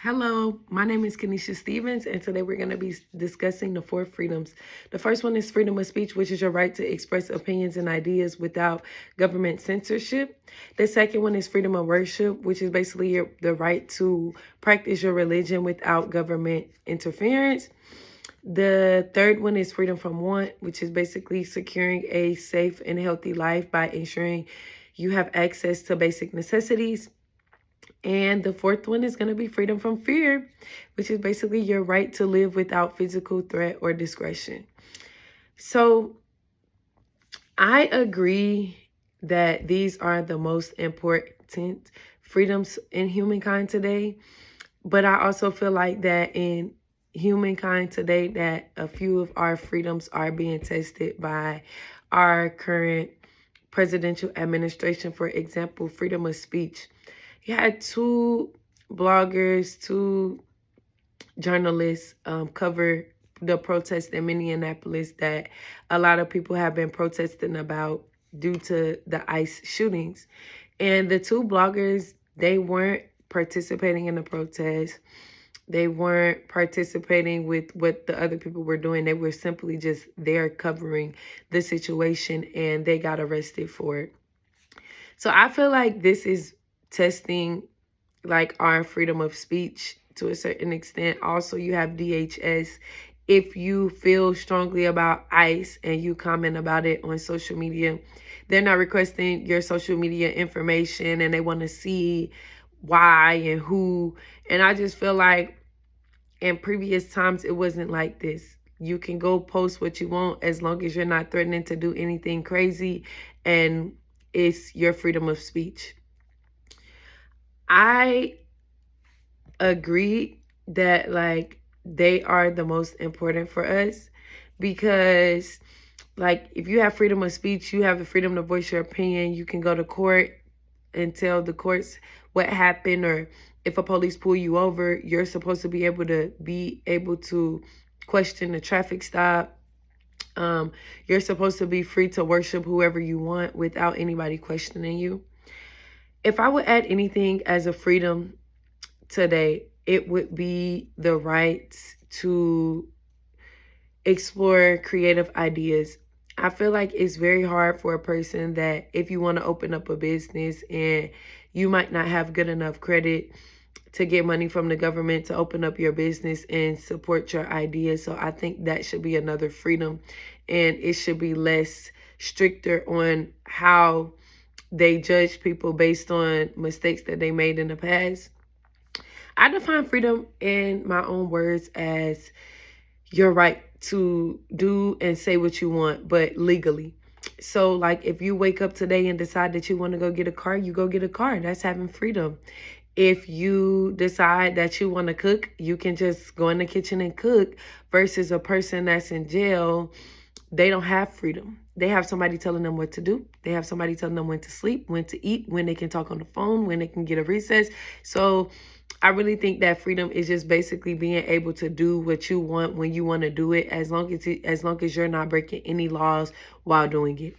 Hello, my name is Kenesha Stevens, and today we're going to be discussing the four freedoms. The first one is freedom of speech, which is your right to express opinions and ideas without government censorship. The second one is freedom of worship, which is basically the right to practice your religion without government interference. The third one is freedom from want, which is basically securing a safe and healthy life by ensuring you have access to basic necessities. And the fourth one is going to be freedom from fear, which is basically your right to live without physical threat or discretion. So I agree that these are the most important freedoms in humankind today. But I also feel like that in humankind today, that a few of our freedoms are being tested by our current presidential administration. For example, freedom of speech. You had two bloggers, two journalists cover the protest in Minneapolis that a lot of people have been protesting about due to the ICE shootings. And the two bloggers, they weren't participating in the protest. They weren't participating with what the other people were doing. They were simply just there covering the situation, and they got arrested for it. So I feel like this is testing like our freedom of speech to a certain extent. Also, you have DHS. If you feel strongly about ICE and you comment about it on social media, they're not requesting your social media information and they want to see why and who. And I just feel like in previous times, it wasn't like this. You can go post what you want as long as you're not threatening to do anything crazy, and it's your freedom of speech. I agree that like they are the most important for us because like if you have freedom of speech, you have the freedom to voice your opinion. You can go to court and tell the courts what happened, or if a police pull you over, you're supposed to be able to question the traffic stop. You're supposed to be free to worship whoever you want without anybody questioning you. If I would add anything as a freedom today, it would be the right to explore creative ideas. I feel like it's very hard for a person that if you want to open up a business and you might not have good enough credit to get money from the government to open up your business and support your ideas. So I think that should be another freedom, and it should be less stricter on how they judge people based on mistakes that they made in the past. I define freedom in my own words as your right to do and say what you want, but legally. So, like, if you wake up today and decide that you want to go get a car, you go get a car. That's having freedom. If you decide that you want to cook, you can just go in the kitchen and cook, versus a person that's in jail. They don't have freedom. They have somebody telling them what to do. They have somebody telling them when to sleep, when to eat, when they can talk on the phone, when they can get a recess. So I really think that freedom is just basically being able to do what you want when you want to do it, as long as you're not breaking any laws while doing it.